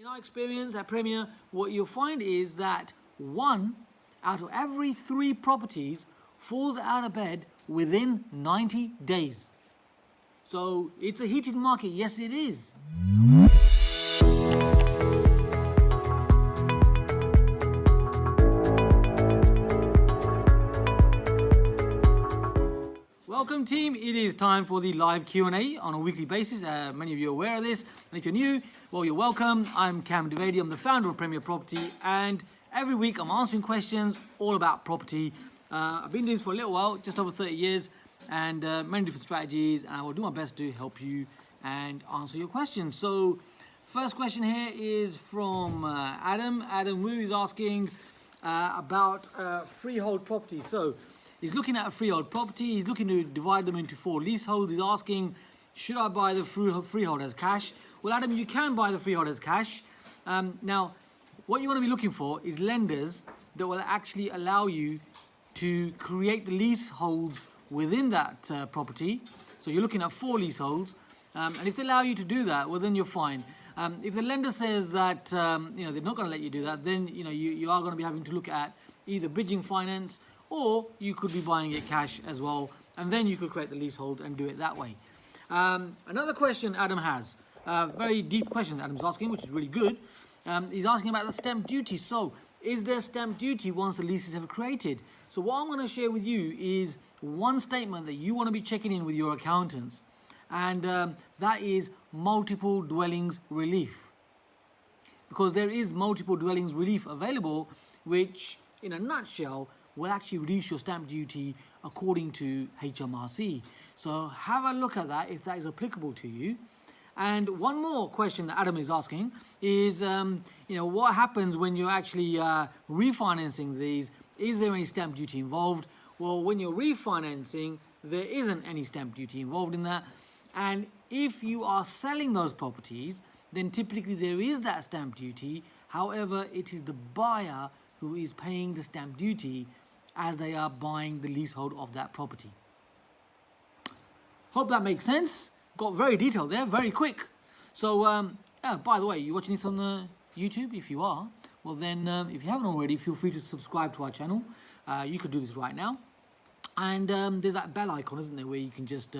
In our experience at Premier, what you'll find is that 1 out of every 3 properties falls out of bed within 90 days. So it's a heated market, yes it is. Welcome team, it is time for the live Q&A on a weekly basis. Many of you are aware of this, and if you're new, well, you're welcome. I'm Cam Devedi, I'm the founder of Premier Property, and every week I'm answering questions all about property. I've been doing this for a little while, just over 30 years, and many different strategies, and I will do my best to help you and answer your questions. So, first question here is from Adam. Adam Wu is asking about freehold property. So, he's looking at a freehold property, he's looking to divide them into 4 leaseholds. He's asking, should I buy the freehold as cash? Well, Adam, you can buy the freehold as cash. Now, what you want to be looking for is lenders that will actually allow you to create the leaseholds within that property. So you're looking at 4 leaseholds, and if they allow you to do that, well, then you're fine. If the lender says that they're not going to let you do that, then you are going to be having to look at either bridging finance, or you could be buying it cash as well, and then you could create the leasehold and do it that way. Another question Adam has, very deep question Adam's asking, which is really good. He's asking about the stamp duty. So, is there stamp duty once the lease is ever created? So what I'm going to share with you is one statement that you want to be checking in with your accountants, and that is multiple dwellings relief. Because there is multiple dwellings relief available, which in a nutshell will actually reduce your stamp duty according to HMRC. So have a look at that if that is applicable to you. And one more question that Adam is asking is, what happens when you're actually refinancing these? Is there any stamp duty involved? Well, when you're refinancing, there isn't any stamp duty involved in that. And if you are selling those properties, then typically there is that stamp duty. However, it is the buyer who is paying the stamp duty as they are buying the leasehold of that property. Hope that makes sense. Got very detailed there, very quick. So, by the way, you're watching this on YouTube? If you are, well then, if you haven't already, feel free to subscribe to our channel. You could do this right now. And there's that bell icon, isn't there, where you can just,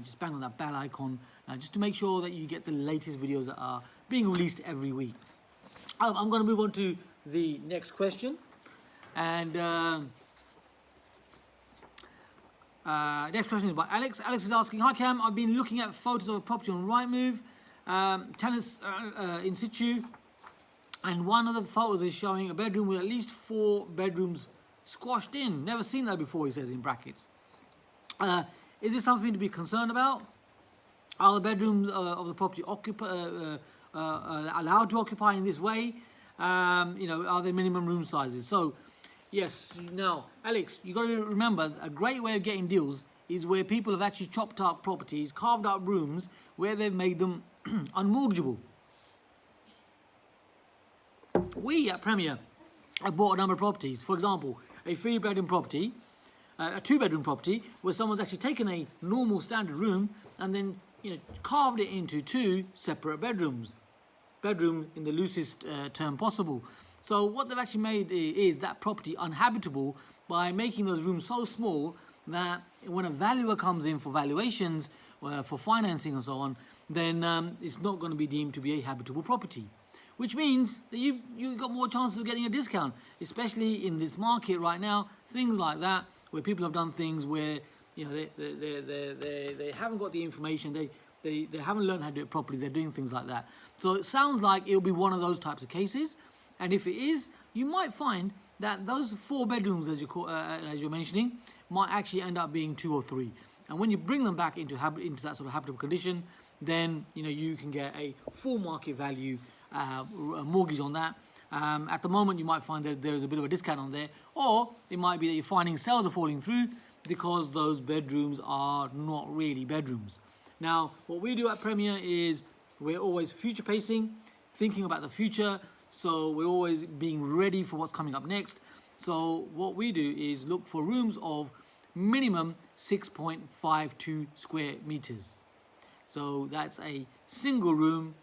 just bang on that bell icon, just to make sure that you get the latest videos that are being released every week. I'm going to move on to the next question. And next question is by Alex. Alex is asking, hi Cam, I've been looking at photos of a property on Rightmove, tenants in situ, and one of the photos is showing a bedroom with at least 4 bedrooms squashed in. Never seen that before, he says in brackets. Is this something to be concerned about? Are the bedrooms of the property allowed to occupy in this way? Are there minimum room sizes? So, yes, now, Alex, you've got to remember, a great way of getting deals is where people have actually chopped up properties, carved out rooms, where they've made them unmortgageable. We at Premier have bought a number of properties. For example, a 3-bedroom property, a 2-bedroom property, where someone's actually taken a normal standard room and then carved it into 2 separate bedrooms. Bedroom in the loosest term possible. So what they've actually made is that property unhabitable by making those rooms so small that when a valuer comes in for valuations, for financing and so on, then it's not going to be deemed to be a habitable property. Which means that you've got more chances of getting a discount, especially in this market right now. Things like that, where people have done things where they haven't got the information, they haven't learned how to do it properly, they're doing things like that. So it sounds like it'll be one of those types of cases. And if it is, you might find that those 4 bedrooms, as you're mentioning, might actually end up being 2 or 3. And when you bring them back into that sort of habitable condition, then you can get a full market value mortgage on that. At the moment, you might find that there's a bit of a discount on there, or it might be that you're finding sales are falling through because those bedrooms are not really bedrooms. Now, what we do at Premier is we're always future pacing, thinking about the future. So we're always being ready for what's coming up next. So what we do is look for rooms of minimum 6.52 square meters. So that's a single room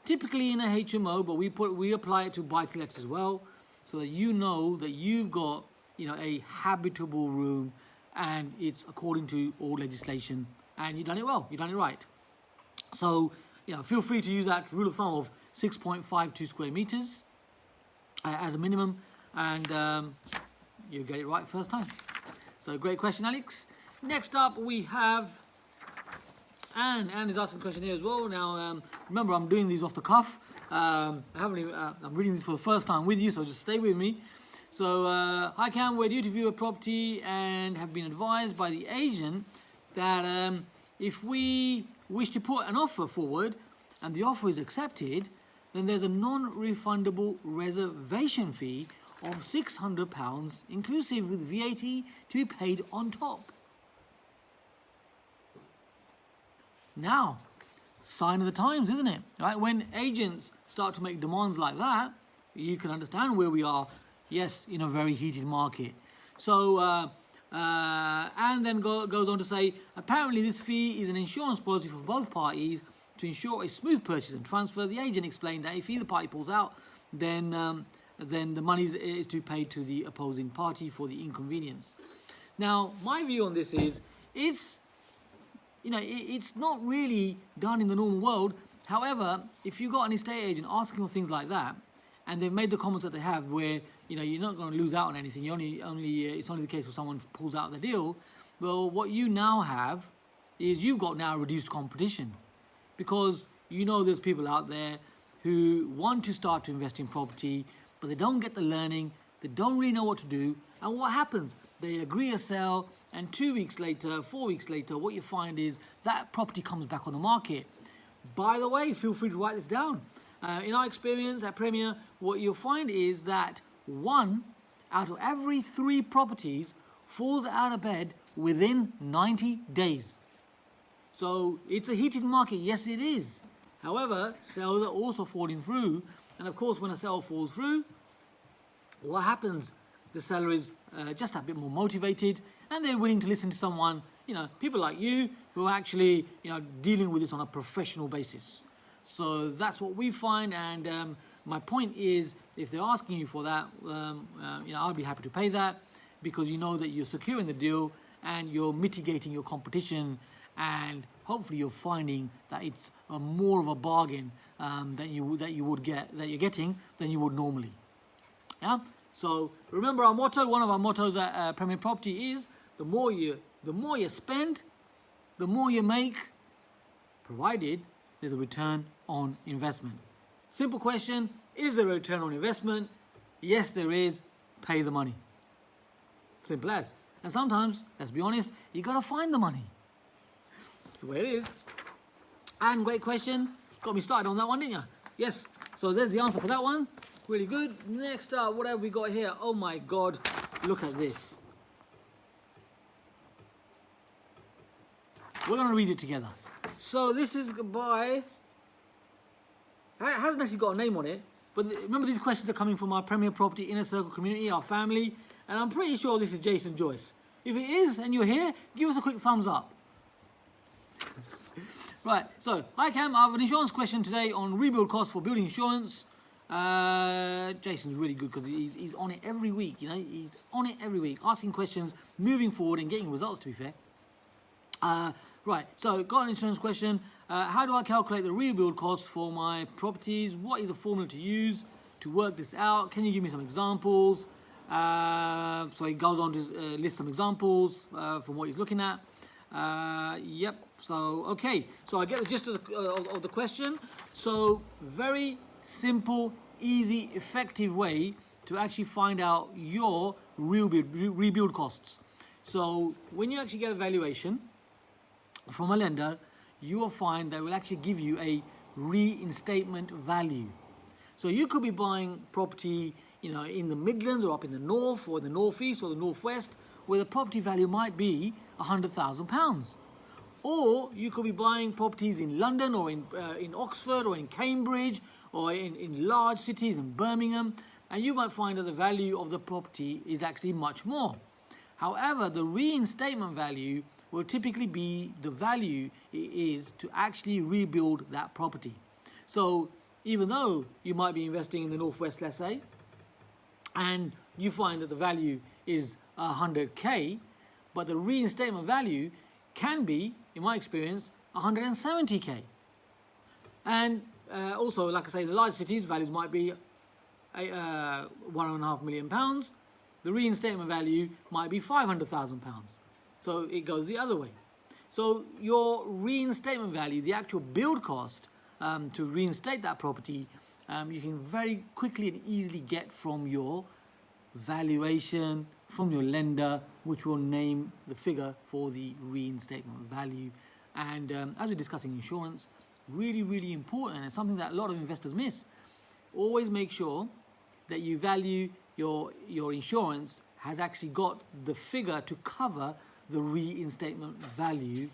typically in a HMO, but we apply it to buy-to-let as well, so that you know that you've got, you know, a habitable room and it's according to all legislation and you've done it well, you've done it right. So, you know, feel free to use that rule of thumb of 6.52 square meters as a minimum, and you'll get it right first time. So great question, Alex. Next up we have Anne is asking a question here as well. Now, remember, I'm doing these off the cuff. I'm reading this for the first time with you, so just stay with me. So, hi Cam, we're due to view a property and have been advised by the agent that if we wish to put an offer forward and the offer is accepted, then there's a non-refundable reservation fee of £600 inclusive with VAT to be paid on top. Now, sign of the times, isn't it? Right? When agents start to make demands like that, you can understand where we are, yes, in a very heated market. So, and then goes on to say, apparently this fee is an insurance policy for both parties to ensure a smooth purchase and transfer. The agent explained that if either party pulls out, then the money is to be paid to the opposing party for the inconvenience. Now, my view on this is, it's not really done in the normal world. However, if you've got an estate agent asking for things like that, and they've made the comments that they have where, you know, you're not going to lose out on anything, it's only the case where someone pulls out the deal, well, what you now have is you've got now reduced competition. Because you know there's people out there who want to start to invest in property, but they don't get the learning, they don't really know what to do, and what happens? They agree a sell, and 2 weeks later, 4 weeks later, what you find is that property comes back on the market. By the way, feel free to write this down. In our experience at Premier, what you'll find is that 1 out of every 3 properties falls out of bed within 90 days. So it's a heated market, yes it is. However, sales are also falling through, and of course when a sale falls through, what happens? The seller is just a bit more motivated, and they're willing to listen to someone, you know, people like you who are actually, you know, dealing with this on a professional basis. So that's what we find, and my point is, if they're asking you for that, I'll be happy to pay that, because you know that you're securing the deal and you're mitigating your competition, and hopefully you're finding that it's more of a bargain that you're getting than you would normally. Yeah. So remember our motto. One of our mottos at Premier Property is the more you spend, the more you make, provided there's a return on investment. Simple question: is there a return on investment? Yes, there is. Pay the money. Simple as. And sometimes, let's be honest, you gotta find the money. That's the way it is. And great question. Got me started on that one, didn't you? Yes. So there's the answer for that one. Really good. Next up, what have we got here? Oh my God, look at this. We're going to read it together. So this is by, it hasn't actually got a name on it, but remember these questions are coming from our Premier Property Inner Circle community, our family, and I'm pretty sure this is Jason Joyce. If it is and you're here, give us a quick thumbs up. Right, so, hi Cam, I have an insurance question today on rebuild costs for building insurance. Jason's really good because he's on it every week, you know, he's on it every week, asking questions, moving forward and getting results, to be fair. Right, so got an insurance question. How do I calculate the rebuild costs for my properties? What is the formula to use to work this out? Can you give me some examples? So he goes on to list some examples from what he's looking at. Yep, so okay, so I get the gist of the question. So very simple, easy, effective way to actually find out your rebuild costs. So when you actually get a valuation from a lender, you will find they will actually give you a reinstatement value. So you could be buying property, you know, in the Midlands or up in the north or the northeast or the northwest, where the property value might be £100,000. Or you could be buying properties in London or in Oxford or in Cambridge or in large cities in Birmingham, and you might find that the value of the property is actually much more. However, the reinstatement value will typically be the value it is to actually rebuild that property. So even though you might be investing in the Northwest, let's say, and you find that the value is 100k, but the reinstatement value can be, in my experience, 170k. And also, like I say, the large cities' values might be £1.5 million. The reinstatement value might be £500,000. So it goes the other way. So your reinstatement value, the actual build cost to reinstate that property, you can very quickly and easily get from your valuation, from your lender, which will name the figure for the reinstatement value. And as we're discussing insurance, really, really important, and it's something that a lot of investors miss. Always make sure that you value your insurance has actually got the figure to cover the reinstatement value.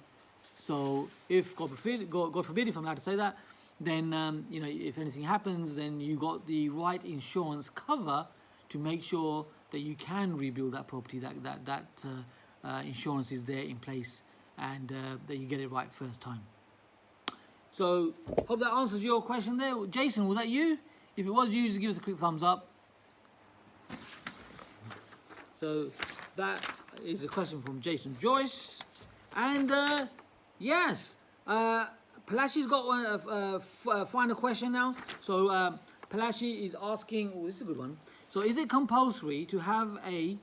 So if, God forbid, if I'm allowed to say that, then you know, if anything happens, then you got the right insurance cover to make sure that you can rebuild that property, that insurance is there in place, and that you get it right first time. So hope that answers your question there. Jason, was that you? If it was you, just give us a quick thumbs up. So that is a question from Jason Joyce. And yes, Palashi's got one final question now. So Palashi is asking, oh, this is a good one. So is it compulsory to have a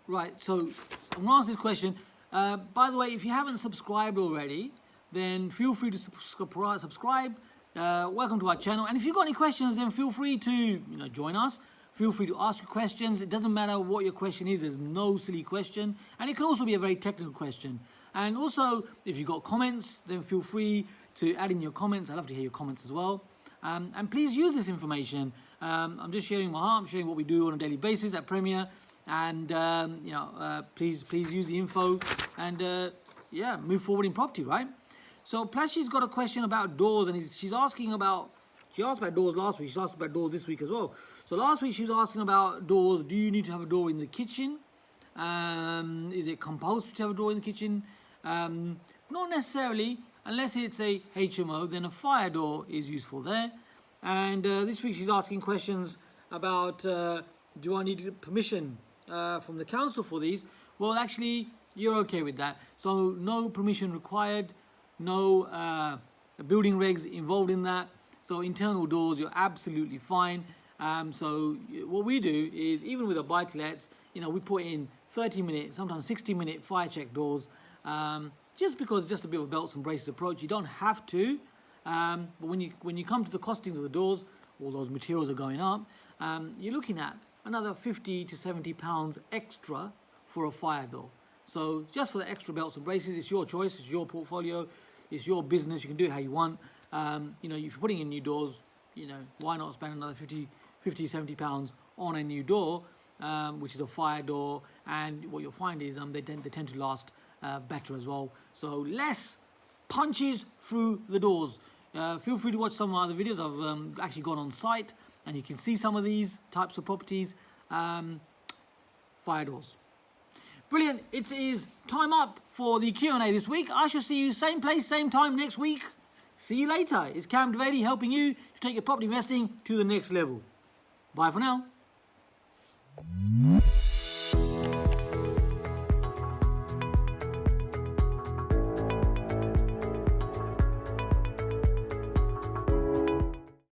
right, so I'm going to ask this question. By the way, if you haven't subscribed already, then feel free to subscribe. Welcome to our channel. And if you've got any questions, then feel free to join us. Feel free to ask your questions. It doesn't matter what your question is. There's no silly question. And it can also be a very technical question. And also, if you've got comments, then feel free to add in your comments. I'd love to hear your comments as well. And please use this information. I'm just sharing my heart. I'm sharing what we do on a daily basis at Premier. And, please use the info and, yeah, move forward in property, right? So Plashy's got a question about doors, and she's asking about, she asked about doors last week, she's asked about doors this week as well. So last week she was asking about doors. Do you need to have a door in the kitchen? Is it compulsory to have a door in the kitchen? Not necessarily, unless it's a HMO, then a fire door is useful there. And this week she's asking questions about, do I need permission from the council for these? Well, actually, you're okay with that. So no permission required. No building regs involved in that. So internal doors, you're absolutely fine. So what we do is, even with the buy-to-lets, we put in 30-minute, sometimes 60-minute fire check doors, just because it's just a bit of a belts and braces approach. You don't have to, but when you come to the costings of the doors, all those materials are going up. You're looking at another £50 to £70 extra for a fire door. So just for the extra belts and braces, it's your choice, it's your portfolio, it's your business. You can do it how you want. If you're putting in new doors, why not spend another £50, £70 on a new door, which is a fire door. And what you'll find is they tend to last better as well. So less punches through the doors. Feel free to watch some of the other videos. I've actually gone on site, and you can see some of these types of properties. Fire doors. Brilliant. It is time up for the Q&A this week. I shall see you same place, same time next week. See you later. It's Cam Devady helping you to take your property investing to the next level. Bye for now.